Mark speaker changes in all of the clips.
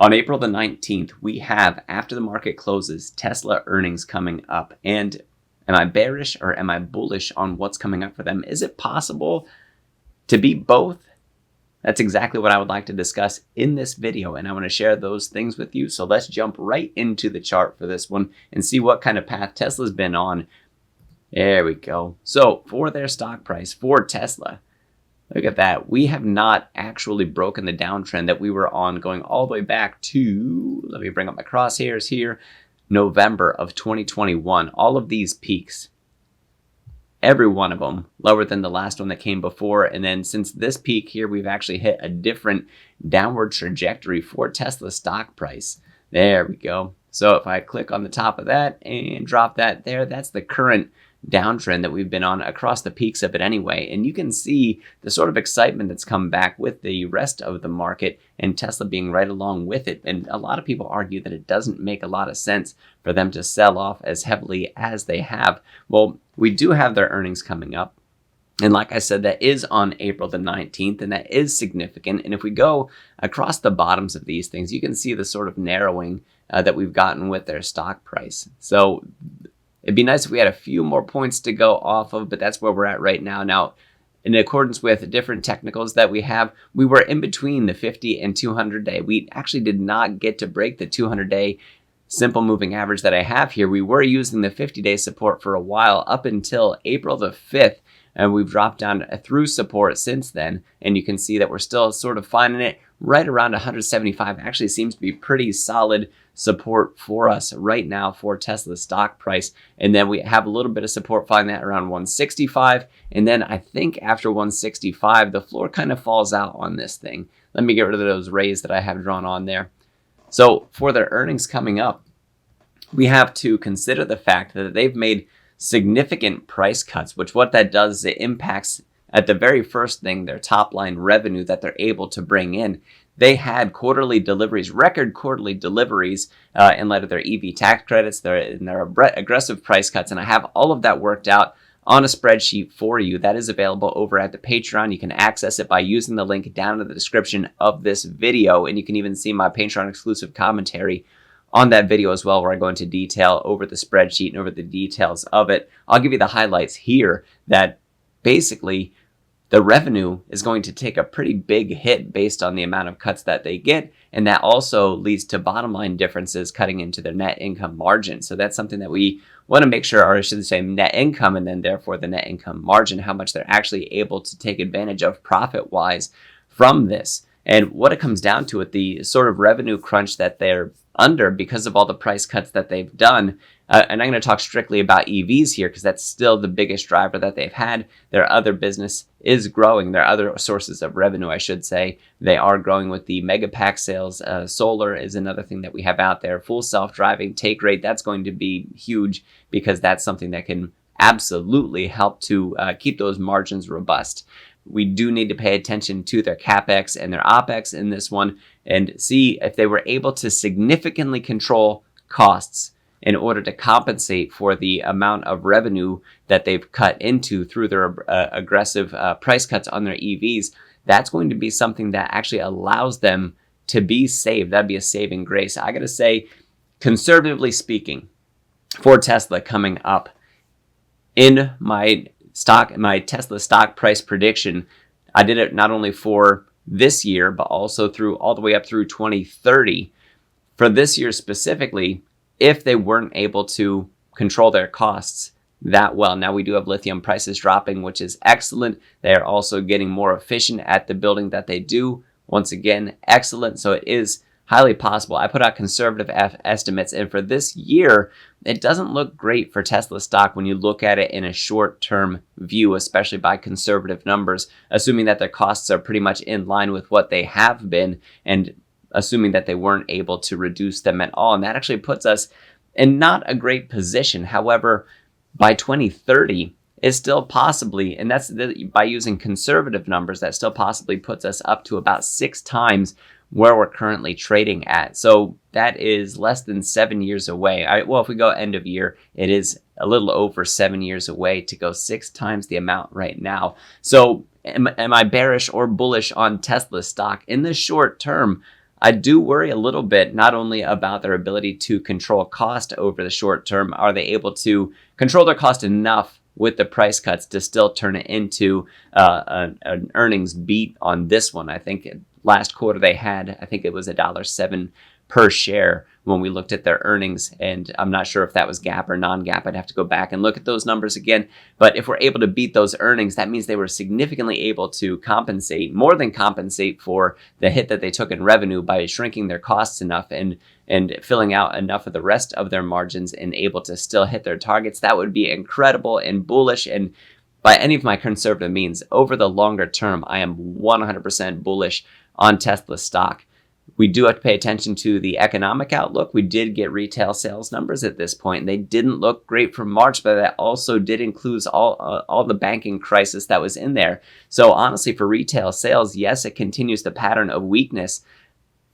Speaker 1: On April the 19th, we have, after the market closes, Tesla earnings coming up. And am I bearish or am I bullish on what's coming up for them? Is it possible to be both? That's exactly what I would like to discuss in this video, and I want to share those things with you. So let's jump right into the chart for this one and see what kind of path Tesla's been on. There we go. So for their stock price, for Tesla, look at that. We have not actually broken the downtrend that we were on going all the way back to, let me bring up my crosshairs here, November of 2021. All of these peaks, every one of them lower than the last one that came before. And then since this peak here, we've actually hit a different downward trajectory for Tesla stock price. There we go. So if I click on the top of that and drop that there, that's the current downtrend that we've been on across the peaks of it anyway. And you can see the sort of excitement that's come back with the rest of the market and Tesla being right along with it. And a lot of people argue that it doesn't make a lot of sense for them to sell off as heavily as they have. Well, we do have their earnings coming up. And like I said, that is on April the 19th, and that is significant. And if we go across the bottoms of these things, you can see the sort of narrowing that we've gotten with their stock price. So it'd be nice if we had a few more points to go off of, but that's where we're at right now. Now, in accordance with different technicals that we have, we were in between the 50 and 200 day. We actually did not get to break the 200 day simple moving average that I have here. We were using the 50-day support for a while up until April the 5th, and we've dropped down through support since then. And you can see that we're still sort of finding it right around 175. Actually seems to be pretty solid support for us right now for Tesla's stock price. And then we have a little bit of support finding that around 165. And then I think after 165, the floor kind of falls out on this thing. Let me get rid of those rays that I have drawn on there. So for their earnings coming up, we have to consider the fact that they've made significant price cuts, which what that does is it impacts at the very first thing, their top line revenue that they're able to bring in. They had quarterly deliveries, record quarterly deliveries in light of their EV tax credits, their aggressive price cuts. And I have all of that worked out on a spreadsheet for you that is available over at the Patreon. You can access it by using the link down in the description of this video. And you can even see my Patreon exclusive commentary on that video as well, where I go into detail over the spreadsheet and over the details of it. I'll give you the highlights here that basically the revenue is going to take a pretty big hit based on the amount of cuts that they get. And that also leads to bottom line differences cutting into their net income margin. So that's something that we want to make sure, or I should say net income, and then therefore the net income margin, how much they're actually able to take advantage of profit wise from this. And what it comes down to with the sort of revenue crunch that they're under because of all the price cuts that they've done. And I'm going to talk strictly about EVs here because that's still the biggest driver that they've had. Their other business is growing. Their other sources of revenue, I should say, they are growing with the mega pack sales. Solar is another thing that we have out there. Full self-driving take rate, that's going to be huge because that's something that can absolutely help to keep those margins robust. We do need to pay attention to their CapEx and their OpEx in this one and see if they were able to significantly control costs in order to compensate for the amount of revenue that they've cut into through their aggressive price cuts on their EVs. That's going to be something that actually allows them to be saved. That'd be a saving grace. I got to say, conservatively speaking, for Tesla coming up, in my Tesla stock price prediction, I did it not only for this year, but also through all the way up through 2030. For this year specifically, if they weren't able to control their costs that well. Now we do have lithium prices dropping, which is excellent. They are also getting more efficient at the building that they do. Once again, excellent. So it is highly possible. I put out conservative estimates, and for this year, it doesn't look great for Tesla stock when you look at it in a short-term view, especially by conservative numbers, assuming that their costs are pretty much in line with what they have been, and assuming that they weren't able to reduce them at all. And that actually puts us in not a great position. However, by 2030, is still possibly, and that's by using conservative numbers, that still possibly puts us up to about 6 times where we're currently trading at. So that is less than 7 years away. Well, if we go end of year, it is a little over 7 years away to go 6 times the amount right now. So am I bearish or bullish on Tesla stock? In the short term, I do worry a little bit, not only about their ability to control cost over the short term, are they able to control their cost enough with the price cuts to still turn it into an earnings beat on this one. I think last quarter they had, I think it was $1.07 per share when we looked at their earnings. And I'm not sure if that was GAAP or non-GAAP. I'd have to go back and look at those numbers again. But if we're able to beat those earnings, that means they were significantly able to compensate, more than compensate for the hit that they took in revenue by shrinking their costs enough and filling out enough of the rest of their margins and able to still hit their targets. That would be incredible and bullish. And by any of my conservative means, over the longer term, I am 100% bullish on Tesla stock. We do have to pay attention to the economic outlook. We did get retail sales numbers at this point. They didn't look great for March, but that also did include all the banking crisis that was in there. So honestly, for retail sales, yes, it continues the pattern of weakness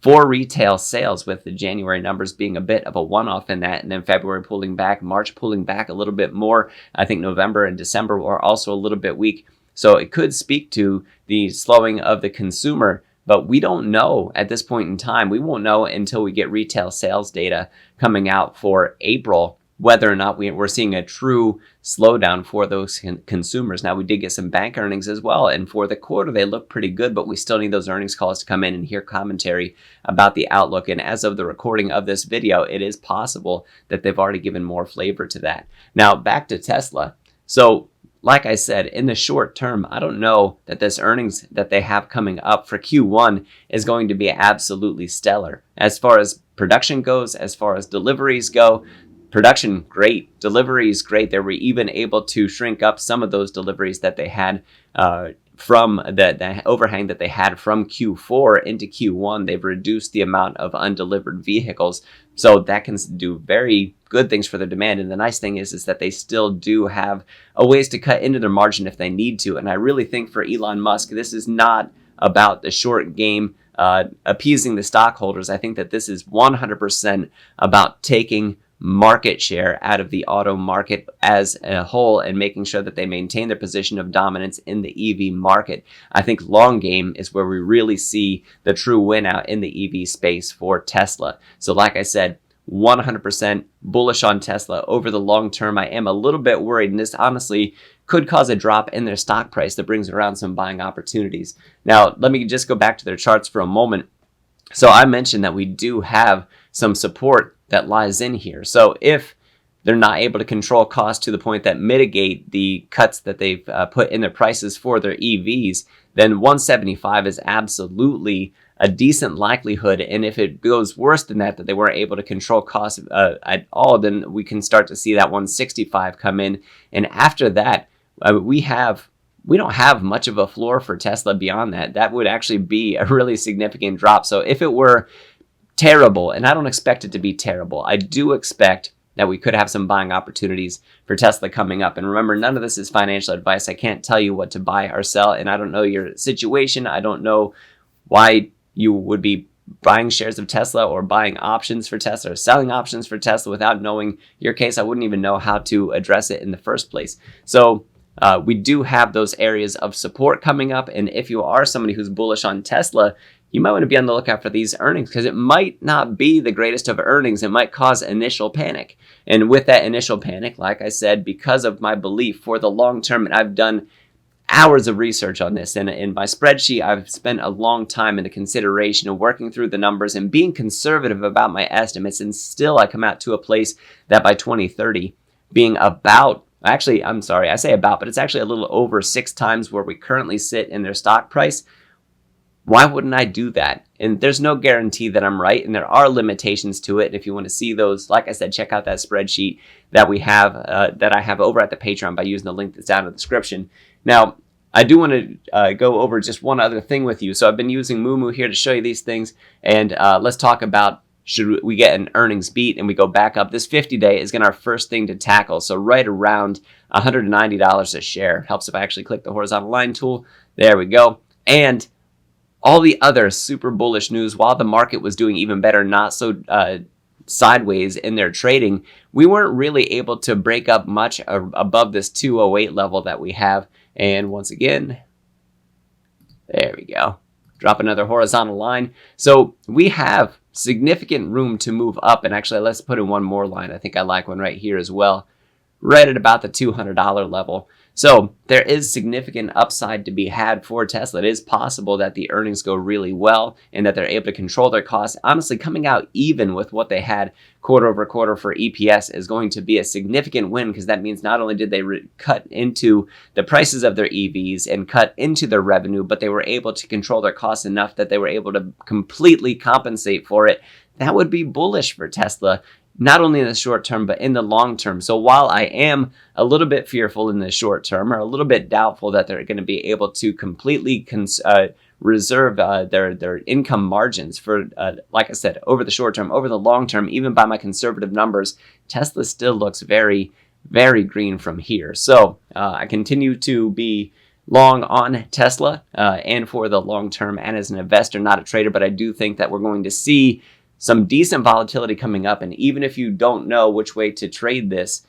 Speaker 1: for retail sales, with the January numbers being a bit of a one-off in that, and then February pulling back, March pulling back a little bit more. I think November and December were also a little bit weak. So it could speak to the slowing of the consumer. But we don't know at this point in time. We won't know until we get retail sales data coming out for April, whether or not we're seeing a true slowdown for those consumers. Now, we did get some bank earnings as well. And for the quarter, they look pretty good, but we still need those earnings calls to come in and hear commentary about the outlook. And as of the recording of this video, it is possible that they've already given more flavor to that. Now, back to Tesla. So, like I said, in the short term, I don't know that this earnings that they have coming up for Q1 is going to be absolutely stellar. As far as production goes, as far as deliveries go, production, great. Deliveries, great. They were even able to shrink up some of those deliveries that they had from the overhang that they had from Q4 into Q1. They've reduced the amount of undelivered vehicles. So that can do very good things for their demand. And the nice thing is that they still do have a ways to cut into their margin if they need to. And I really think for Elon Musk, this is not about the short game appeasing the stockholders. I think that this is 100% about taking market share out of the auto market as a whole and making sure that they maintain their position of dominance in the EV market. I think long game is where we really see the true win out in the EV space for Tesla. So like I said, 100% bullish on Tesla over the long term. I am a little bit worried, and this honestly could cause a drop in their stock price that brings around some buying opportunities. Now, let me just go back to their charts for a moment. So I mentioned that we do have some support that lies in here. So if they're not able to control costs to the point that mitigate the cuts that they've put in their prices for their EVs, then 175 is absolutely a decent likelihood. And if it goes worse than that they weren't able to control costs at all, then we can start to see that 165 come in. And after that, we don't have much of a floor for Tesla beyond that. That would actually be a really significant drop. So if it were terrible, and I don't expect it to be terrible, I do expect that we could have some buying opportunities for Tesla coming up. And remember, none of this is financial advice. I can't tell you what to buy or sell, and I don't know your situation. I don't know why you would be buying shares of Tesla or buying options for Tesla or selling options for Tesla without knowing your case. I wouldn't even know how to address it in the first place. So we do have those areas of support coming up. And if you are somebody who's bullish on Tesla, you might want to be on the lookout for these earnings, because it might not be the greatest of earnings. It might cause initial panic. And with that initial panic, like I said, because of my belief for the long term, and I've done hours of research on this, and in my spreadsheet, I've spent a long time in the consideration of working through the numbers and being conservative about my estimates. And still I come out to a place that by 2030, being about, actually, I'm sorry, I say about, but it's actually a little over 6 times where we currently sit in their stock price. Why wouldn't I do that? And there's no guarantee that I'm right, and there are limitations to it. And if you want to see those, like I said, check out that spreadsheet that we have, that I have over at the Patreon by using the link that's down in the description. Now, I do want to go over just one other thing with you. So I've been using Moomoo here to show you these things, and let's talk about, should we get an earnings beat and we go back up. This 50-day is going to be our first thing to tackle. So right around $190 a share. Helps if I actually click the horizontal line tool. There we go. And all the other super bullish news, while the market was doing even better, not so sideways in their trading, we weren't really able to break up much above this 208 level that we have. And once again, there we go. drop another horizontal line. So we have significant room to move up. And actually, let's put in one more line. I think I like one right here as well, right at about the $200 level. So there is significant upside to be had for Tesla. It is possible that the earnings go really well and that they're able to control their costs. Honestly, coming out even with what they had quarter over quarter for EPS is going to be a significant win, because that means not only did they cut into the prices of their EVs and cut into their revenue, but they were able to control their costs enough that they were able to completely compensate for it. That would be bullish for Tesla, not only in the short term, but in the long term. So while I am a little bit fearful in the short term, or a little bit doubtful that they're going to be able to completely reserve their income margins for, like I said, over the short term, over the long term, even by my conservative numbers, Tesla still looks very, very green from here. So I continue to be long on Tesla and for the long term, and as an investor, not a trader, but I do think that we're going to see some decent volatility coming up. And even if you don't know which way to trade this,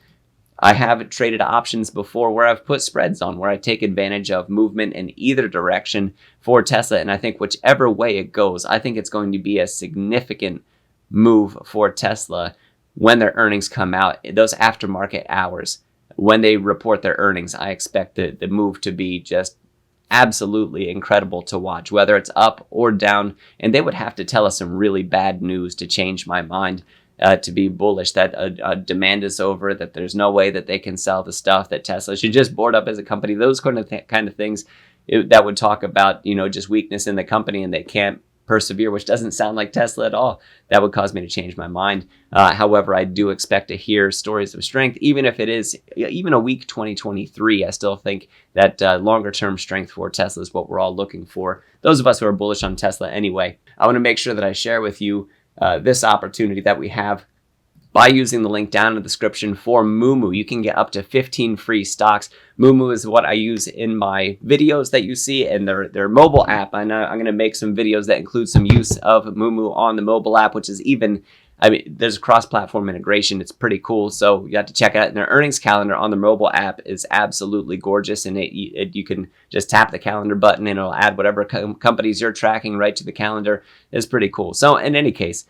Speaker 1: I have traded options before where I've put spreads on, where I take advantage of movement in either direction for Tesla. And I think whichever way it goes, I think it's going to be a significant move for Tesla when their earnings come out, those aftermarket hours. When they report their earnings, I expect the move to be just absolutely incredible to watch, whether it's up or down. And they would have to tell us some really bad news to change my mind to be bullish, that demand is over, that there's no way that they can sell the stuff, that Tesla should just board up as a company. Those kind of things that would talk about, just weakness in the company and they can't persevere, which doesn't sound like Tesla at all. That would cause me to change my mind. However, I do expect to hear stories of strength, even if it is even a weak 2023. I still think that longer term strength for Tesla is what we're all looking for. Those of us who are bullish on Tesla anyway. I want to make sure that I share with you this opportunity that we have by using the link down in the description for Moomoo. You can get up to 15 free stocks. Moomoo is what I use in my videos that you see in their mobile app. I'm going to make some videos that include some use of Moomoo on the mobile app, which is there's cross-platform integration. It's pretty cool. So you have to check it out. And their earnings calendar on the mobile app is absolutely gorgeous. And you can just tap the calendar button and it'll add whatever companies you're tracking right to the calendar. It's pretty cool. So in any case,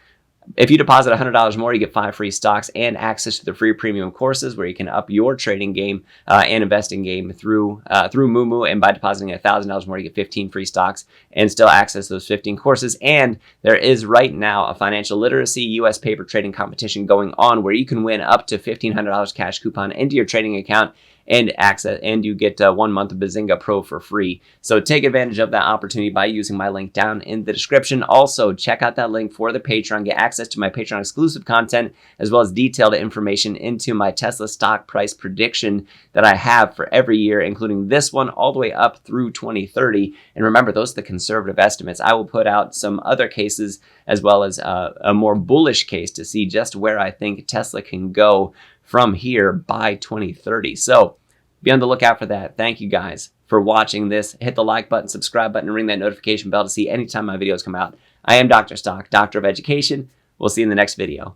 Speaker 1: if you deposit $100 more, you get 5 free stocks and access to the free premium courses where you can up your trading game and investing game through Moomoo. And by depositing $1,000 more, you get 15 free stocks and still access those 15 courses. And there is right now a financial literacy U.S. paper trading competition going on where you can win up to $1,500 cash coupon into your trading account and you get 1 month of Bazinga Pro for free. So take advantage of that opportunity by using my link down in the description. Also, check out that link for the Patreon. Get access to my Patreon exclusive content, as well as detailed information into my Tesla stock price prediction that I have for every year, including this one all the way up through 2030. And remember, those are the conservative estimates. I will put out some other cases as well as a more bullish case to see just where I think Tesla can go from here by 2030. So be on the lookout for that. Thank you guys for watching this. Hit the like button, subscribe button, and ring that notification bell to see anytime my videos come out. I am Dr. Stock, Doctor of Education. We'll see you in the next video.